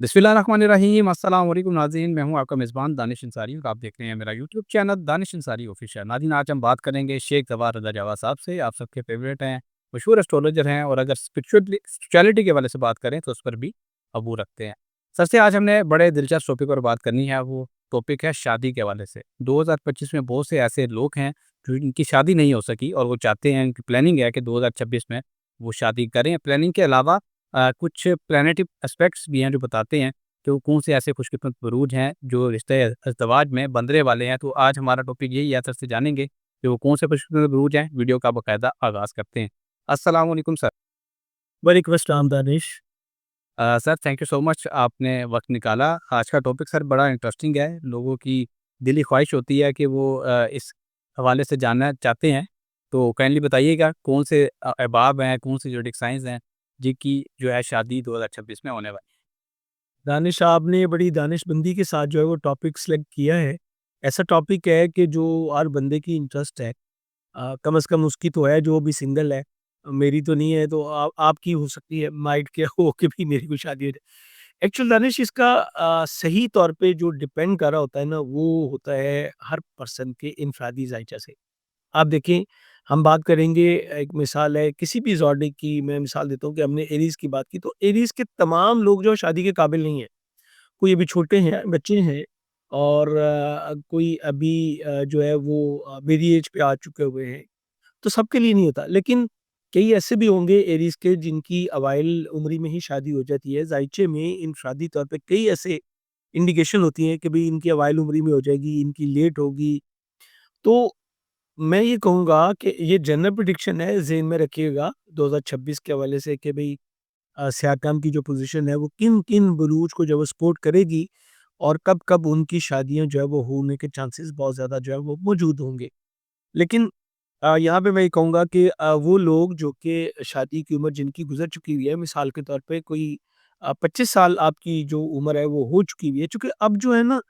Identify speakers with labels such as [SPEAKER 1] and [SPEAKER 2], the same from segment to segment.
[SPEAKER 1] बिस्मिल्लाहिर्रहमानिर्रहीम अस्सलाम वालेकुम नाज़रीन, मैं हूँ आपका मेज़बान दानिश अंसारी और आप देख रहे हैं मेरा YouTube channel Danish Ansari official. नाज़रीन, आज हम बात करेंगे शेख ज़फ़ार रज़ा जावा साहब से। आप सबके फ़ेवरेट हैं, मशहूर एस्ट्रोलॉजर हैं और अगर स्पिरिचुअलिटी के हवाले से बात करें तो उस पर भी अबू रखते हैं। सर से आज हमने बड़े दिलचस्प टॉपिक पर बात करनी है, वो टॉपिक है शादी के हवाले से। 2025 में बहुत से ऐसे लोग हैं जो इनकी शादी नहीं हो सकी और वो चाहते हैं, इनकी प्लानिंग है कि 2026 में वो शादी करें। प्लानिंग के अलावा कुछ प्लैनेटरी एस्पेक्ट्स भी हैं जो बताते हैं कि वो कौन से ऐसे खुशकिस्मत बुरूज हैं जो रिश्ते अज़दवाज में बंधने वाले हैं। तो आज हमारा टॉपिक यही है, सर से जानेंगे कि वो कौन से खुशकिस्मत बुरूज हैं। वीडियो का बाकायदा आगाज़ करते हैं। अस्सलाम वालेकुम सर।
[SPEAKER 2] वालेकुम अस्सलाम Danish.
[SPEAKER 1] Sir, thank you so much, आपने वक़्त निकाला। आज का टॉपिक सर बड़ा इंटरेस्टिंग है। लोगों की दिली ख्वाहिश होती है कि वो इस हवाले से जानना चाहते हैं। तो काइंडली बताइएगा कौन से अहबाब हैं, कौन से ज़ोडिएक साइंस हैं जिनकी जो है शादी 2026 में होने वाली
[SPEAKER 2] दानिश, आपने बड़ी दानिशमंदी के साथ जो है वो टॉपिक सेलेक्ट किया है। ऐसा टॉपिक है कि जो हर बंदे की इंटरेस्ट है। कम से कम उसकी तो है जो अभी सिंगल है। मेरी तो नहीं है, तो आपकी हो सकती है, माइट के हो के भी मेरी कोई शादी हो जाए। एक्चुअल दानिश, इसका सही तौर पे जो डिपेंड कर रहा होता है ना, वो होता है हर पर्सन के इनफरादी ज़ायचा से। आप देखें, हम बात करेंगे, एक मिसाल है किसी भी ज़ोडिएक की, मैं मिसाल देता हूँ कि हमने एरीज़ की बात की, तो एरीज़ के तमाम लोग जो शादी के काबिल नहीं हैं। कोई अभी छोटे हैं, बच्चे हैं, और कोई अभी जो है वो मेरी एज पे आ चुके हुए हैं, तो सबके लिए नहीं होता। लेकिन कई ऐसे भी होंगे एरीज़ के जिनकी अवाइल उम्री में ही शादी हो जाती है। ज़ायचे में इनफ़रादी तौर पे कई ऐसे इंडिकेशन होती हैं कि भई इनकी अवाइल उम्री में हो जाएगी, इनकी लेट होगी। तो मैं ये कहूँगा कि ये जनरल प्रेडिक्शन है, ज़हन में रखिएगा 2026 के हवाले से कि भई सियाकाम की जो पोज़ीशन है वो किन-किन बुरूज को जो है वो सपोर्ट करेगी, और कब-कब उनकी शादियाँ जो है वो होने के चांसेस बहुत ज़्यादा जो है वो मौजूद होंगे। लेकिन यहाँ पे मैं ये कहूँगा कि वो लोग जो कि शादी की उम्र जिनकी गुज़र चुकी हुई है, मिसाल के तौर पे कोई 25 साल आपकी जो उम्र है वो हो चुकी हुई है। चूँकि अब जो है ना,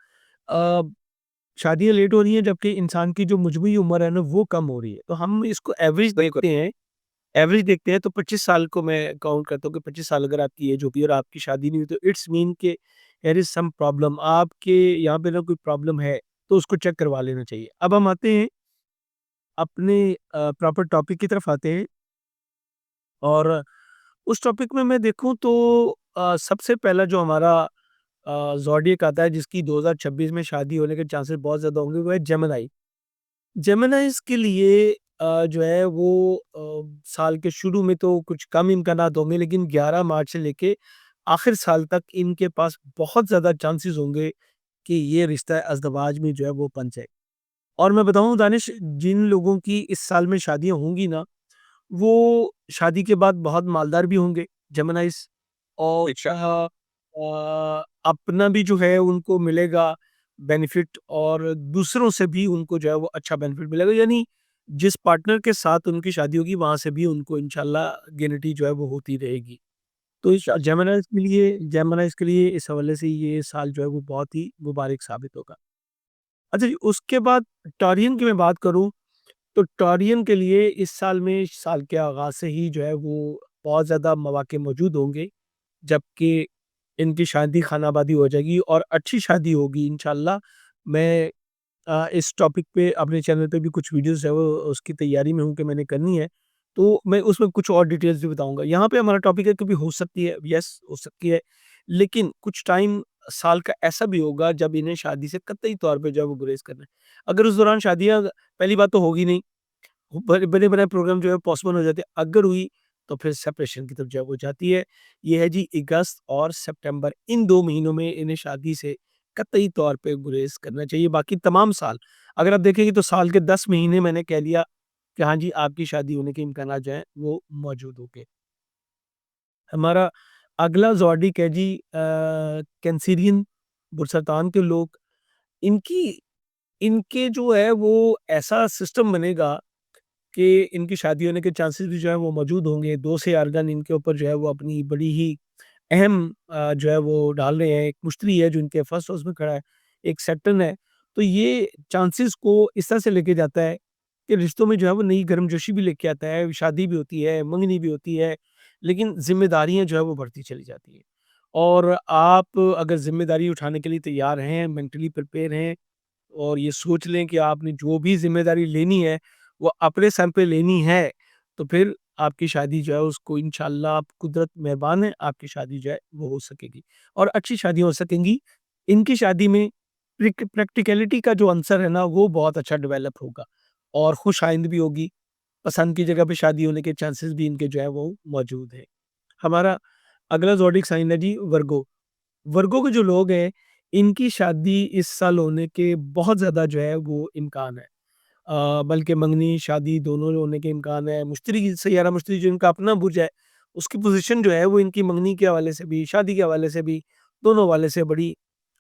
[SPEAKER 2] अ, शादियाँ लेट हो रही हैं, जबकि इंसान की जो मजमूई उम्र है ना वो कम हो रही है। तो हम इसको एवरेज
[SPEAKER 1] बिल्कुल।
[SPEAKER 2] देखते हैं, तो 25 साल को मैं काउंट करता हूँ कि 25 साल अगर आपकी एज होगी और आपकी शादी नहीं हुई, तो इट्स मीन कि देयर इज़ सम प्रॉब्लम, आपके यहाँ पे ना कोई प्रॉब्लम है, तो उसको चेक करवा लेना चाहिए। अब हम आते हैं अपने प्रॉपर टॉपिक की तरफ आते हैं, और उस टॉपिक में मैं देखूँ तो सबसे पहला जो हमारा ज़ोडिएक आता है जिसकी 2026 में शादी होने के चांसेस बहुत ज़्यादा होंगे, वो है जेमिनी। जेमिनीज़ के लिए जो है वो साल के शुरू में तो कुछ कम इम्कानात होंगे, लेकिन 11 मार्च से लेके आखिर साल तक इनके पास बहुत ज़्यादा चांसेस होंगे कि ये रिश्ता अज़दवाज में जो है वो बन जाए। और मैं बताऊँ दानिश, जिन लोगों की इस साल में शादियाँ होंगी ना, वो शादी के बाद बहुत मालदार भी होंगे, जेमिनीज़। और
[SPEAKER 1] अच्छा।
[SPEAKER 2] अपना भी जो है उनको मिलेगा बेनिफिट, और दूसरों से भी उनको जो है वो अच्छा बेनिफिट मिलेगा। यानी जिस पार्टनर के साथ उनकी शादी होगी, वहाँ से भी उनको इंशाल्लाह गिनती जो है वो होती रहेगी। तो इस
[SPEAKER 1] अच्छा।
[SPEAKER 2] जेमिनीज़ के लिए इस हवाले से ये साल जो है वो बहुत ही मुबारक साबित होगा। अच्छा जी, उसके बाद टॉरियन की मैं बात करूँ, तो टॉरियन के लिए इस साल में, साल के आगाज़ से ही जो है वो बहुत ज़्यादा मौक़े मौजूद होंगे, जबकि इनकी शादी ख़ानाबादी हो जाएगी और अच्छी शादी होगी इंशाल्लाह। मैं इस टॉपिक पे अपने चैनल पे भी कुछ वीडियोज़ है वो उसकी तैयारी में हूँ कि मैंने करनी है, तो मैं उसमें कुछ और डिटेल्स भी बताऊँगा। यहाँ पे हमारा टॉपिक है कभी हो सकती है, यस हो सकती है, लेकिन कुछ टाइम साल का ऐसा भी होगा जब इन्हें शादी से कतई तौर पे जो है वो गुरेज़ करना है। अगर उस दौरान शादियाँ, पहली बात तो होगी नहीं, बने-बनाए प्रोग्राम जो है पोस्टपोन हो जाते हैं। अगर हुई तो फिर सेपरेशन की तरफ जो है वो जाती है। ये है जी अगस्त और सितंबर, इन 2 महीनों में इन्हें शादी से कतई तौर पे गुरेज़ करना चाहिए। बाकी तमाम साल अगर आप देखेंगे तो साल के 10 महीने मैंने कह लिया कि हाँ जी, आपकी शादी होने के इम्कानात जो हैं वो मौजूद होंगे। हमारा अगला ज़ोडिक है जी कैंसेरियन, बुर्सतान के लोग। इनकी इनके जो है वो ऐसा सिस्टम बनेगा कि इनकी शादी होने के चांसेस भी जो है वो मौजूद होंगे। 2 से अर्गन इनके ऊपर जो है वो अपनी बड़ी ही अहम जो है वो डाल रहे हैं। एक मुश्तरी है जो इनके फर्स्ट हाउस में खड़ा है, एक सैटर्न है। तो ये चांसेस को इस तरह से लेके जाता है कि रिश्तों में जो है वो नई गर्मजोशी भी लेके आता है, शादी भी होती है, मंगनी भी होती है, लेकिन ज़िम्मेदारियाँ जो है वो बढ़ती चली जाती हैं। और आप अगर ज़िम्मेदारी उठाने के लिए तैयार हैं, मेंटली प्रिपेयर हैं और ये सोच लें कि आपने जो भी ज़िम्मेदारी लेनी है, वो अपने सर पे लेनी है, तो फिर आपकी शादी जो है उसको इंशाअल्लाह आप कुदरत मेहरबान है, आपकी शादी जो है वो हो सकेगी और अच्छी शादियाँ हो सकेंगी। इनकी शादी में प्रैक्टिकैलिटी का जो आंसर है ना, वो बहुत अच्छा डेवलप होगा और खुश-आइंद भी होगी। पसंद की जगह पे शादी होने के चांसेस भी इनके जो है वो मौजूद हैं। हमारा अगला ज़ोडिक साइन है जी वर्गो। वर्गो के जो लोग हैं, इनकी शादी इस साल होने के बहुत ज़्यादा जो है वो इम्कान है। बल्कि मंगनी, शादी दोनों होने के इम्कान है। मुश्तरी सैयारा मुश्तरी जो इनका अपना बुर्ज है, उसकी पोज़ीशन जो है वो इनकी मंगनी के हवाले से भी, शादी के हवाले से भी, दोनों हवाले से बड़ी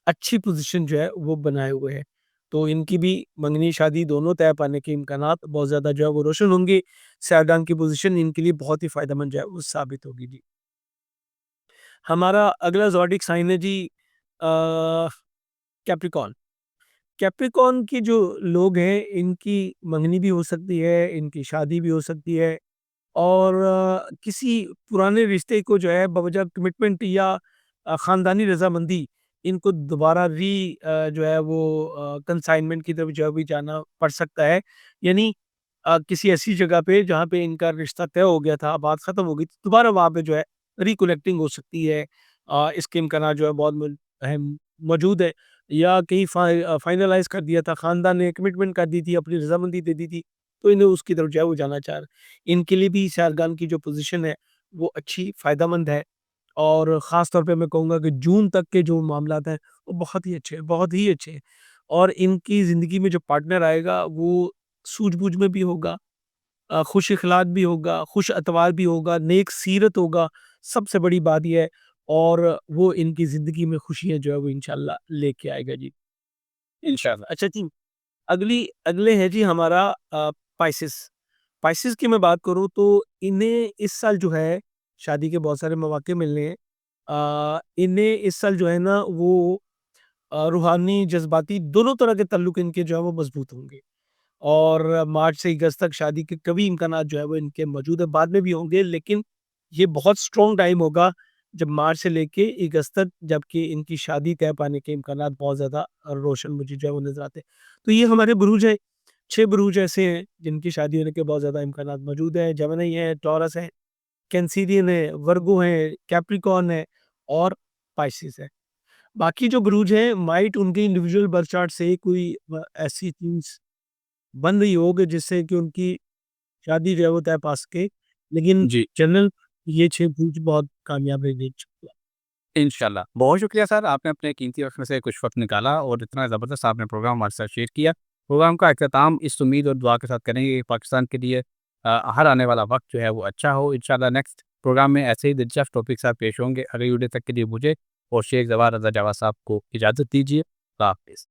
[SPEAKER 2] अच्छी पोज़ीशन जो है वो बनाए हुए है। तो इनकी भी मंगनी, शादी दोनों तय पाने के इम्कानात बहुत ज़्यादा जो है वो रोशन होंगे। सैरगान की पोज़ीशन इनके लिए बहुत ही फ़ायदेमंद जो है वो साबित होगी जी। हमारा अगला ज़ोडिक साइन है जी कैप्रिकॉर्न। कैप्रिकॉर्न के जो लोग हैं, इनकी मंगनी भी हो सकती है, इनकी शादी भी हो सकती है और किसी पुराने रिश्ते को जो है बवजह कमिटमेंट या ख़ानदानी रज़ामंदी इनको दोबारा जो है वो कंसाइनमेंट की तरफ जो है भी जाना पड़ सकता है। यानी किसी ऐसी जगह पे जहाँ पे इनका रिश्ता तय हो गया था, बात ख़त्म हो गई थी, दोबारा वहाँ पे जो है रिकनेक्टिंग हो सकती है। इसके इम्कानात जो है बहुत मौजूद है या कहीं फाइनलाइज़ कर दिया था, ख़ानदान ने कमिटमेंट कर दी थी, अपनी रज़ामंदी दे दी थी, तो इन्हें उसकी तरफ जो है वो जाना चाह रहे हैं। इनके लिए भी सैरगान की जो पोज़ीशन है, वो अच्छी फ़ायदेमंद है और ख़ास तौर पे मैं कहूँगा कि जून तक के जो मामलात हैं, वो बहुत ही अच्छे हैं, बहुत ही अच्छे हैं और इनकी ज़िंदगी में जो पार्टनर आएगा, वो सूझबूझ में भी होगा, खुश इख़लाक़ भी होगा, खुश अतवार भी होगा, नेक सीरत होगा, सबसे बड़ी बात ये है और वो इनकी ज़िंदगी में खुशियाँ जो है वो इंशाअल्लाह लेके आएगा जी।
[SPEAKER 1] इंशाल्लाह।
[SPEAKER 2] अच्छा जी, अगले है जी हमारा पाइसेस। पाइसेस की मैं बात करूँ तो इन्हें इस साल जो है शादी के बहुत सारे मौके मिलने हैं। इन्हें इस साल जो है ना वो रूहानी, जज़्बाती दोनों तरह के ताल्लुक इनके जो है वो मज़बूत होंगे और मार्च से अगस्त तक शादी के कभी इम्कानात जो है वो इनके मौजूद है, बाद में भी होंगे लेकिन ये बहुत स्ट्रॉन्ग टाइम होगा जब मार्च से लेके अगस्त तक जबकि इनकी शादी तय पाने के इम्कानात बहुत ज़्यादा रोशन मुझे जो है वो नज़र आते हैं। तो ये हमारे बुरूज हैं, 6 बुरूज ऐसे हैं जिनकी शादी होने के बहुत ज़्यादा इम्कानात मौजूद हैं। जेमिनी है, टॉरस है, कैंसिडियन है, वर्गो है, कैप्रिकॉर्न है और पाइसेस है। बाकी जो बुरूज हैं माइट उनके इंडिविजुअल बर्थ चार्ट से कोई ऐसी चीज़ बन रही हो कि जिससे कि उनकी शादी जो है वो तय पा सके। लेकिन
[SPEAKER 1] जी,
[SPEAKER 2] जनरल ये 6 बुरूज बहुत कामयाब रहे इंशाल्लाह।
[SPEAKER 1] इंशाल्लाह। बहुत शुक्रिया सर, आपने अपने कीमती वक़्त में से कुछ वक़्त निकाला और इतना ज़बरदस्त आपने प्रोग्राम हमारे साथ शेयर किया। प्रोग्राम का अख्ताताम इस उम्मीद और दुआ के साथ करेंगे कि पाकिस्तान के लिए हर आने वाला वक़्त जो है वो अच्छा हो। इंशाल्लाह नेक्स्ट प्रोग्राम में ऐसे ही दिलचस्प टॉपिक के साथ पेश होंगे। अगली वीडियो तक के लिए मुझे और शेख ज़फ़र रज़ा जावा साहब को इजाज़त दीजिए। खुदा हाफ़िज़।